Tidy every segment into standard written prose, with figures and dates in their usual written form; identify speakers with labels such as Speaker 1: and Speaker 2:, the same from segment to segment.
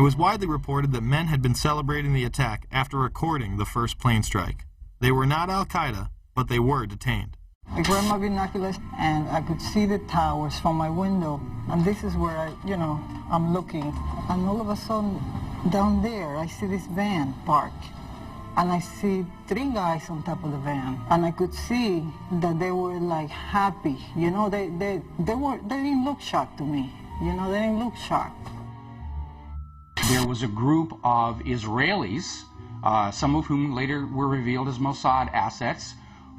Speaker 1: It was widely reported that men had been celebrating the attack after recording the first plane strike. They were not Al-Qaeda, but they were detained.
Speaker 2: I grabbed my binoculars and I could see the towers from my window. And this is where I'm looking. And all of a sudden, down there, I see this van parked. And I see 3 guys on top of the van. And I could see that they were like happy. They didn't look shocked to me. They didn't look shocked.
Speaker 3: There was a group of Israelis, some of whom later were revealed as Mossad assets,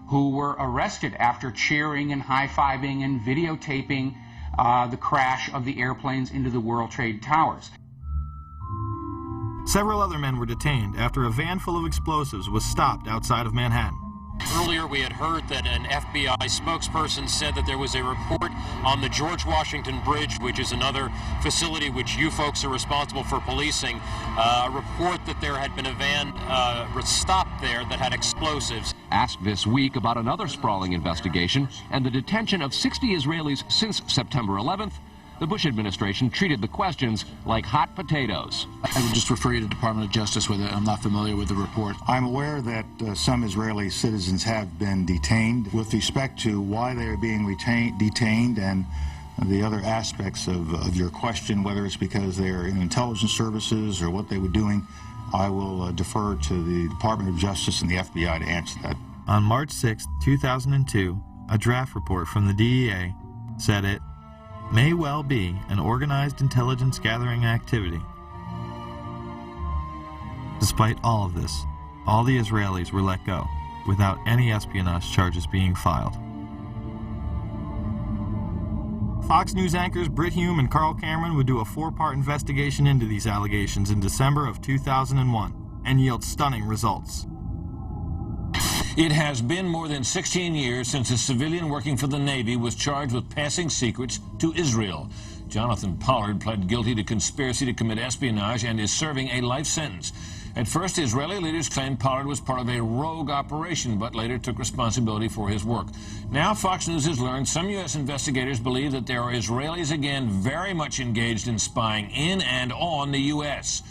Speaker 3: who were arrested after cheering and high-fiving and videotaping the crash of the airplanes into the World Trade Towers.
Speaker 1: Several other men were detained after a van full of explosives was stopped outside of Manhattan.
Speaker 4: Earlier we had heard that an FBI spokesperson said that there was a report on the George Washington Bridge, which is another facility which you folks are responsible for policing, a report that there had been a van stopped there that had explosives.
Speaker 5: Asked this week about another sprawling investigation and the detention of 60 Israelis since September 11th, the Bush administration treated the questions like hot potatoes.
Speaker 6: I would just refer you to the Department of Justice with it. I'm not familiar with the report.
Speaker 7: I'm aware that some Israeli citizens have been detained. With respect to why they are being detained and the other aspects of your question, whether it's because they're in intelligence services or what they were doing, I will defer to the Department of Justice and the FBI to answer that.
Speaker 1: On March 6, 2002, a draft report from the DEA said it may well be an organized intelligence gathering activity. Despite all of this, all the Israelis were let go without any espionage charges being filed. Fox News anchors Brit Hume and Carl Cameron would do a 4-part investigation into these allegations in December of 2001 and yield stunning results.
Speaker 8: It has been more than 16 years since a civilian working for the Navy was charged with passing secrets to Israel. Jonathan Pollard pled guilty to conspiracy to commit espionage and is serving a life sentence. At first, Israeli leaders claimed Pollard was part of a rogue operation, but later took responsibility for his work. Now, Fox News has learned some U.S. investigators believe that there are Israelis again very much engaged in spying in and on the U.S.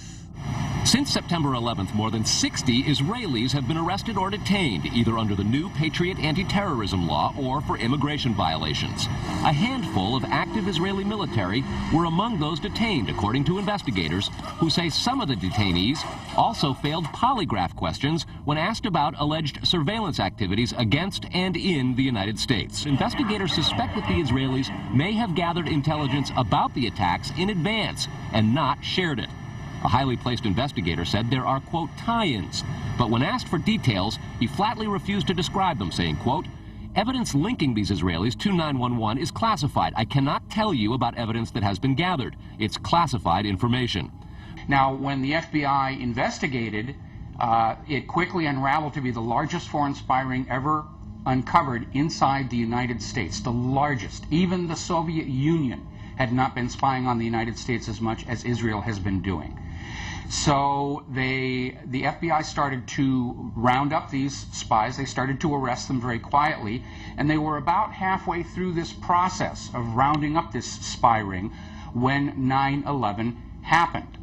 Speaker 5: Since September 11th, more than 60 Israelis have been arrested or detained, either under the new Patriot anti-terrorism law or for immigration violations. A handful of active Israeli military were among those detained, according to investigators, who say some of the detainees also failed polygraph questions when asked about alleged surveillance activities against and in the United States. Investigators suspect that the Israelis may have gathered intelligence about the attacks in advance and not shared it. A highly placed investigator said there are, quote, tie-ins, but when asked for details, he flatly refused to describe them, saying, quote, evidence linking these Israelis to 911 is classified. I cannot tell you about evidence that has been gathered. It's classified information.
Speaker 3: Now, when the FBI investigated, it quickly unraveled to be the largest foreign spy ring ever uncovered inside the United States, the largest. Even the Soviet Union had not been spying on the United States as much as Israel has been doing. So the FBI started to round up these spies. They started to arrest them very quietly, and they were about halfway through this process of rounding up this spy ring when 9/11 happened.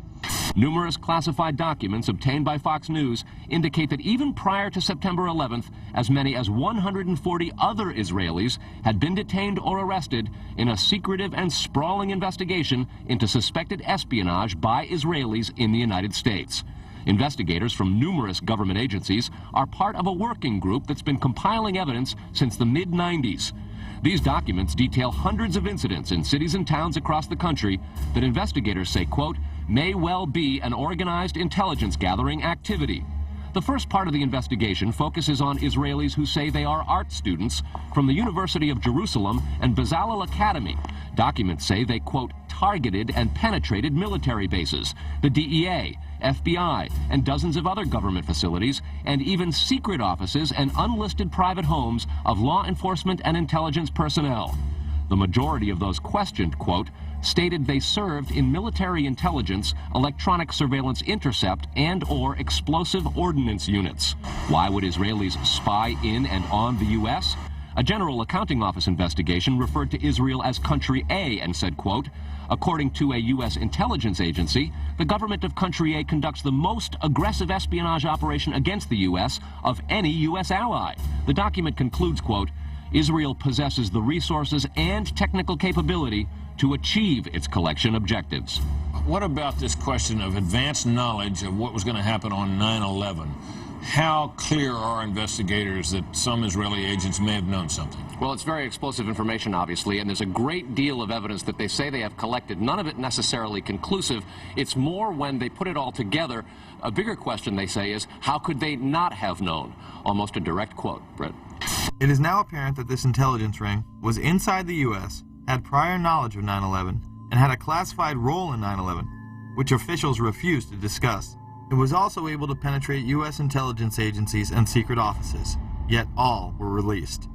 Speaker 5: Numerous classified documents obtained by Fox News indicate that even prior to September 11th, as many as 140 other Israelis had been detained or arrested in a secretive and sprawling investigation into suspected espionage by Israelis in the United States. Investigators from numerous government agencies are part of a working group that's been compiling evidence since the mid-90s. These documents detail hundreds of incidents in cities and towns across the country that investigators say, quote, may well be an organized intelligence gathering activity. The first part of the investigation focuses on Israelis who say they are art students from the University of Jerusalem and Bezalel Academy. Documents say they, quote, targeted and penetrated military bases, the DEA, FBI, and dozens of other government facilities, and even secret offices and unlisted private homes of law enforcement and intelligence personnel. The majority of those questioned, quote, stated they served in military intelligence, electronic surveillance intercept, and/or explosive ordnance units. Why would Israelis spy in and on the U.S.? A General Accounting Office investigation referred to Israel as Country A and said, quote, according to a U.S. intelligence agency, the government of Country A conducts the most aggressive espionage operation against the U.S. of any U.S. ally. The document concludes, quote, Israel possesses the resources and technical capability to achieve its collection objectives.
Speaker 8: What about this question of advanced knowledge of what was going to happen on 9/11? How clear are investigators that some Israeli agents may have known something?
Speaker 5: Well, it's very explosive information, obviously, and there's a great deal of evidence that they say they have collected, none of it necessarily conclusive. It's more when they put it all together. A bigger question, they say, is how could they not have known? Almost a direct quote, Brett.
Speaker 1: It is now apparent that this intelligence ring was inside the U.S., had prior knowledge of 9/11, and had a classified role in 9/11, which officials refused to discuss. It was also able to penetrate U.S. intelligence agencies and secret offices, yet all were released.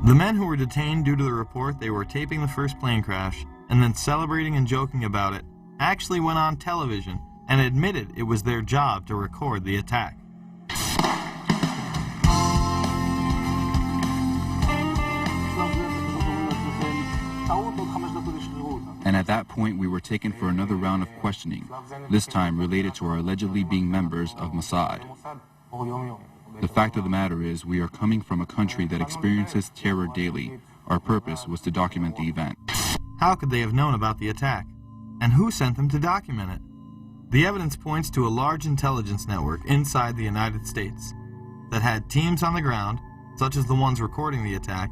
Speaker 1: The men who were detained due to the report they were taping the first plane crash and then celebrating and joking about it actually went on television and admitted it was their job to record the attack.
Speaker 9: And at that point, we were taken for another round of questioning, this time related to our allegedly being members of Mossad. The fact of the matter is, we are coming from a country that experiences terror daily. Our purpose was to document the event.
Speaker 1: How could they have known about the attack? And who sent them to document it? The evidence points to a large intelligence network inside the United States that had teams on the ground, such as the ones recording the attack,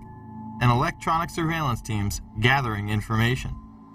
Speaker 1: and electronic surveillance teams gathering information.